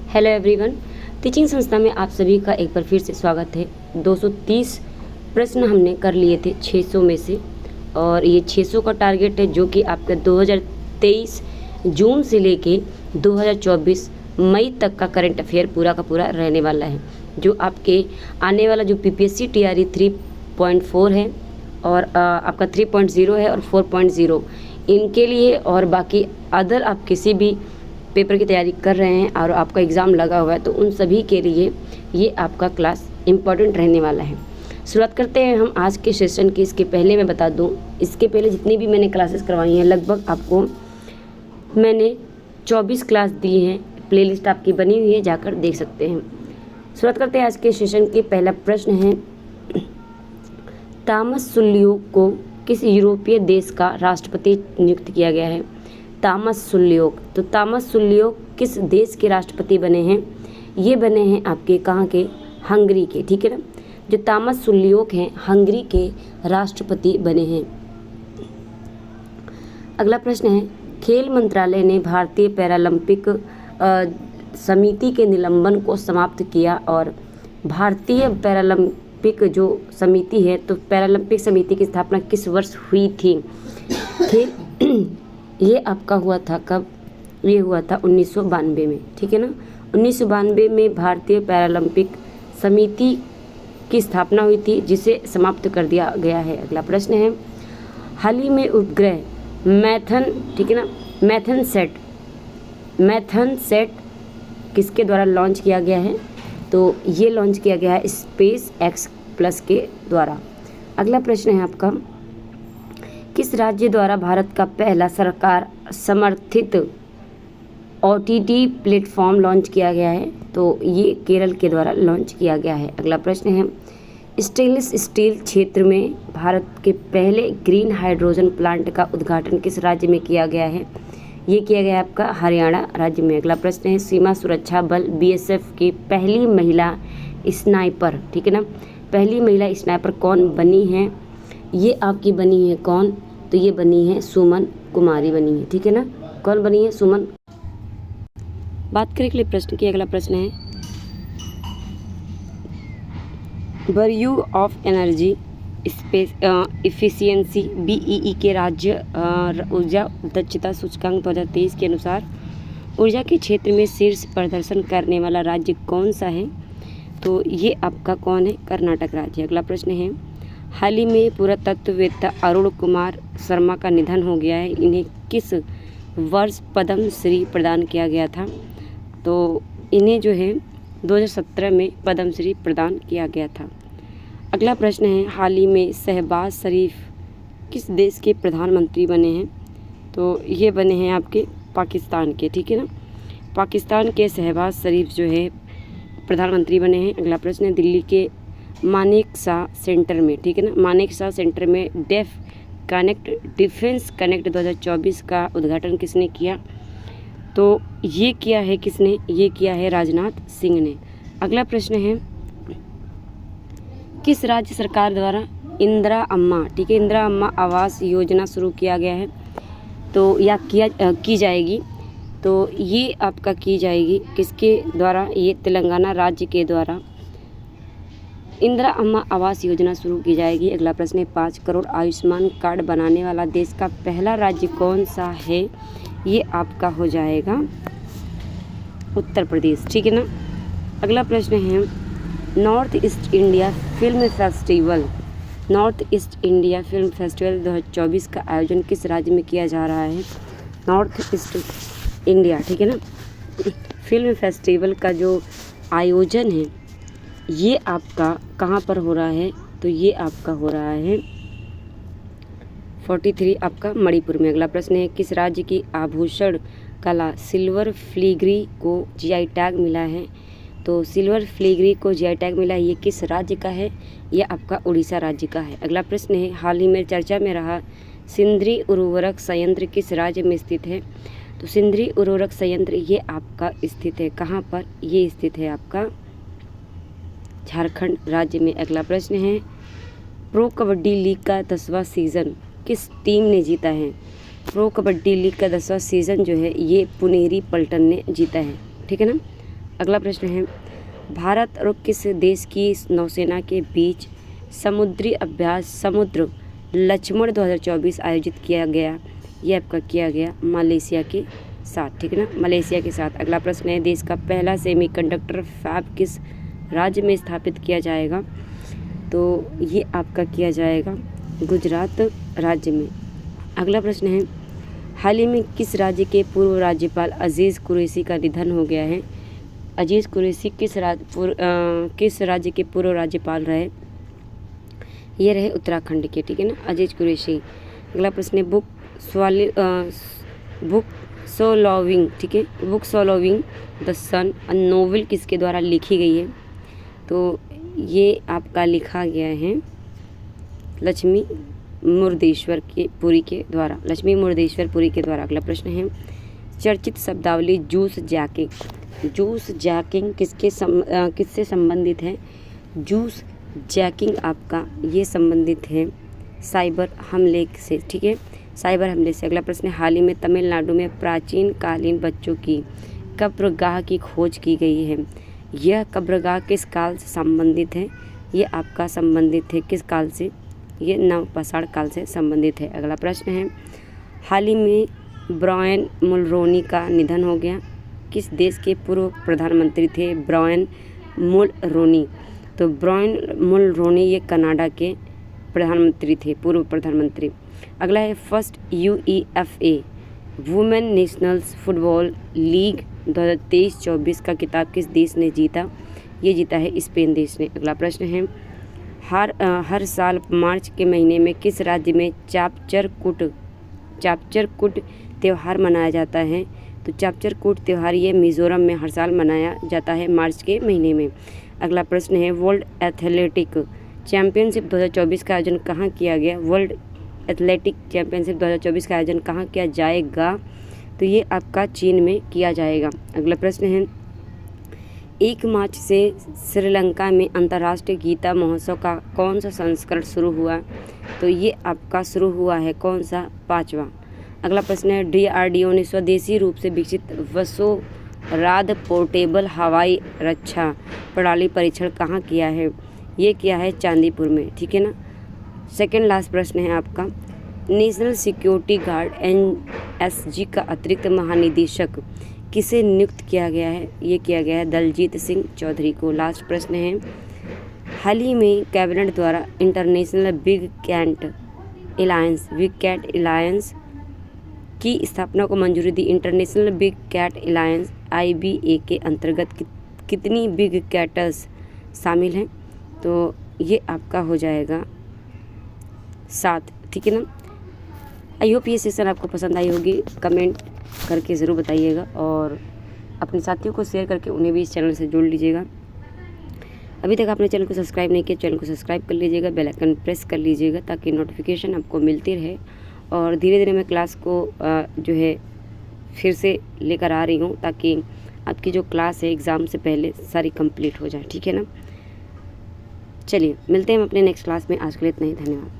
Hello everyone, teaching संस्था में आप सभी का एक बार फिर से स्वागत है। 230 प्रश्न हमने कर लिए थे 600 में से, और ये 600 का टारगेट है जो कि आपका 2023 जून से लेके 2024 मई तक का करंट अफेयर पूरा का पूरा रहने वाला है। जो आपके आने वाला जो पीपीएससी टीआरई 3.4 है और आपका 3.0 है और 4.0 इनके लिए, और बाकी अदर आप किसी भी पेपर की तैयारी कर रहे हैं और आपका एग्ज़ाम लगा हुआ है तो उन सभी के लिए ये आपका क्लास इम्पॉर्टेंट रहने वाला है। शुरुआत करते हैं हम आज के सेशन की। इसके पहले मैं बता दूं, इसके पहले जितनी भी मैंने क्लासेस करवाई हैं लगभग आपको मैंने 24 क्लास दी हैं। प्लेलिस्ट आपकी बनी हुई है, जाकर देख सकते हैं। शुरुआत करते हैं आज के सेशन की। पहला प्रश्न है, थॉमस सुल्लियोक को किस यूरोपीय देश का राष्ट्रपति नियुक्त किया गया है? थॉमस सुल्लियोक, तो थॉमस सुल्लियोक किस देश के राष्ट्रपति बने हैं? ये बने हैं आपके कहाँ के? हंगरी के, ठीक है ना। जो थॉमस सुल्लियोक हैं हंगरी के राष्ट्रपति बने हैं। अगला प्रश्न है, खेल मंत्रालय ने भारतीय पैरालंपिक समिति के निलंबन को समाप्त किया, और भारतीय पैरालंपिक जो समिति है, तो पैरालंपिक समिति की स्थापना किस वर्ष हुई थी? ये आपका हुआ था कब? ये हुआ था 1992 में, ठीक है ना। 1992 में भारतीय पैरालंपिक समिति की स्थापना हुई थी, जिसे समाप्त कर दिया गया है। अगला प्रश्न है, हाल ही में उपग्रह मैथन, ठीक है ना, मैथन सेट किसके द्वारा लॉन्च किया गया है? तो ये लॉन्च किया गया है स्पेस एक्स प्लस के द्वारा। अगला प्रश्न है आपका, किस राज्य द्वारा भारत का पहला सरकार समर्थित ओटीटी प्लेटफॉर्म लॉन्च किया गया है? तो ये केरल के द्वारा लॉन्च किया गया है। अगला प्रश्न है, स्टेनलेस स्टील क्षेत्र में भारत के पहले ग्रीन हाइड्रोजन प्लांट का उद्घाटन किस राज्य में किया गया है? ये किया गया है आपका हरियाणा राज्य में। अगला प्रश्न है, सीमा सुरक्षा बल बीएसएफ की पहली महिला स्नाइपर, ठीक है ना, पहली महिला स्नाइपर कौन बनी है? ये आपकी बनी है कौन? तो ये बनी है सुमन कुमारी बनी है, ठीक है ना। कौन बनी है? सुमन। बात करें अगले प्रश्न की। अगला प्रश्न है, bureau of energy space efficiency BEE के राज्य ऊर्जा दक्षता सूचकांक 2023 के अनुसार ऊर्जा के क्षेत्र में शीर्ष प्रदर्शन करने वाला राज्य कौन सा है? तो ये आपका कौन है? कर्नाटक राज्य। अगला प्रश्न है, हाल ही में पुरातत्ववेत्ता अरुण कुमार शर्मा का निधन हो गया है। इन्हें किस वर्ष पद्म श्री प्रदान किया गया था? तो इन्हें जो है 2017 में पद्म श्री प्रदान किया गया था। अगला प्रश्न है, हाल ही में शहबाज शरीफ किस देश के प्रधानमंत्री बने हैं? तो ये बने हैं आपके पाकिस्तान के, ठीक है ना। पाकिस्तान के शहबाज शरीफ जो है प्रधानमंत्री बने हैं। अगला प्रश्न है, दिल्ली के मानेकशॉ सेंटर में, ठीक है ना, मानेकशॉ सेंटर में डिफेंस कनेक्ट 2024 का उद्घाटन किसने किया? तो ये किया है किसने? ये किया है राजनाथ सिंह ने। अगला प्रश्न है, किस राज्य सरकार द्वारा इंदिरा अम्मा, ठीक है, इंदिरा अम्मा आवास योजना शुरू किया गया है? तो या की जाएगी? तो ये आपका की जाएगी किसके द्वारा? ये तेलंगाना राज्य के द्वारा इंदिरा अम्मा आवास योजना शुरू की जाएगी। अगला प्रश्न है, 5 करोड़ आयुष्मान कार्ड बनाने वाला देश का पहला राज्य कौन सा है? ये आपका हो जाएगा उत्तर प्रदेश, ठीक है ना। अगला प्रश्न है, north east India film festival 2024 का आयोजन किस राज्य में किया जा रहा है? नॉर्थ ईस्ट इंडिया, ठीक है ना। फिल्म फेस्टिवल का जो आयोजन है ये आपका कहाँ पर हो रहा है? तो ये आपका हो रहा है 43 आपका मणिपुर में। अगला प्रश्न है, किस राज्य की आभूषण कला सिल्वर फिलीग्री को जीआई टैग मिला है? तो सिल्वर फिलीग्री को जीआई टैग मिला है, ये किस राज्य का है? ये आपका उड़ीसा राज्य का है। अगला प्रश्न है, हाल ही में चर्चा में रहा सिंदरी उर्वरक संयंत्र किस राज्य में स्थित है? तो सिंदरी उर्वरक संयंत्र ये आपका स्थित है कहाँ पर? ये स्थित है आपका झारखंड राज्य में। अगला प्रश्न है, प्रो कबड्डी लीग का 10वां सीज़न किस टीम ने जीता है? प्रो कबड्डी लीग का 10वां सीज़न जो है ये पुनेरी पल्टन ने जीता है, ठीक है ना। अगला प्रश्न है, भारत और किस देश की नौसेना के बीच समुद्री अभ्यास समुद्र लक्ष्मण 2024 आयोजित किया गया? ये आपका किया गया मलेशिया के साथ, ठीक है ना, मलेशिया के साथ। अगला प्रश्न है, देश का पहला सेमीकंडक्टर फैब किस राज्य में स्थापित किया जाएगा? तो ये आपका किया जाएगा गुजरात राज्य में। अगला प्रश्न है, हाल ही में किस राज्य के पूर्व राज्यपाल अजीज़ कुरैशी का निधन हो गया है? अजीज़ कुरैशी किस राज्य के पूर्व राज्यपाल रहे? ये रहे उत्तराखंड के, ठीक है ना, अजीज़ कुरैशी। अगला प्रश्न है, बुक सोलोविंग, ठीक है, बुक सोलोविंग द सन नोवेल किसके द्वारा लिखी गई है? तो ये आपका लिखा गया है लक्ष्मी मुर्देश्वर पुरी के द्वारा, लक्ष्मी मुर्देश्वर पुरी के द्वारा। अगला प्रश्न है, चर्चित शब्दावली जूस जैकिंग किससे संबंधित है? जूस जैकिंग आपका ये संबंधित है साइबर हमले से, ठीक है, साइबर हमले से। अगला प्रश्न है, हाल ही में तमिलनाडु में प्राचीन कालीन बच्चों की कब्रगाह की खोज की गई है। यह कब्रगाह किस काल से संबंधित है? ये आपका संबंधित है किस काल से? ये नवपाषाण काल से संबंधित है। अगला प्रश्न है, हाल ही में ब्रायन मुलरोनी का निधन हो गया। किस देश के पूर्व प्रधानमंत्री थे ब्रायन मुलरोनी? तो ब्रायन मुलरोनी ये कनाडा के प्रधानमंत्री थे, पूर्व प्रधानमंत्री। अगला है, first UEFA women nationals football league 2023-24 का खिताब किस देश ने जीता? ये जीता है स्पेन देश ने। अगला प्रश्न है, हर साल मार्च के महीने में किस राज्य में चापचरकुट त्यौहार मनाया जाता है? तो चापचरकुट त्यौहार ये मिज़ोरम में हर साल मनाया जाता है मार्च के महीने में। अगला प्रश्न है, वर्ल्ड एथलेटिक चैम्पियनशिप 2024 का आयोजन कहाँ किया गया? वर्ल्ड एथलेटिक चैम्पियनशिप 2024 का आयोजन कहाँ किया जाएगा? तो ये आपका चीन में किया जाएगा। अगला प्रश्न है, 1 मार्च से श्रीलंका में अंतर्राष्ट्रीय गीता महोत्सव का कौन सा संस्करण शुरू हुआ? तो ये आपका शुरू हुआ है कौन सा? 5वां। अगला प्रश्न है, DRDO ने स्वदेशी रूप से विकसित वसोराद पोर्टेबल हवाई रक्षा प्रणाली परीक्षण कहाँ किया है? ये किया है चांदीपुर में, ठीक है ना। सेकेंड लास्ट प्रश्न है आपका, नेशनल सिक्योरिटी गार्ड NSG का अतिरिक्त महानिदेशक किसे नियुक्त किया गया है? ये किया गया है दलजीत सिंह चौधरी को। लास्ट प्रश्न है, हाल ही में कैबिनेट द्वारा इंटरनेशनल बिग कैट अलायंस की स्थापना को मंजूरी दी। International big cat alliance IBA के अंतर्गत कितनी बिग कैट्स शामिल हैं? तो ये आपका हो जाएगा 7, ठीक है ना। आई होप ये सेशन आपको पसंद आई होगी, कमेंट करके ज़रूर बताइएगा और अपने साथियों को शेयर करके उन्हें भी इस चैनल से जोड़ लीजिएगा। अभी तक आपने चैनल को सब्सक्राइब नहीं किया, चैनल को सब्सक्राइब कर लीजिएगा, बेल आइकन प्रेस कर लीजिएगा ताकि नोटिफिकेशन आपको मिलती रहे। और धीरे धीरे मैं क्लास को जो है फिर से लेकर आ रही हूँ ताकि आपकी जो क्लास है एग्ज़ाम से पहले सारी कंप्लीट हो जाए, ठीक है ना। चलिए मिलते हैं हम अपने नेक्स्ट क्लास में। आज के लिए इतना ही, धन्यवाद।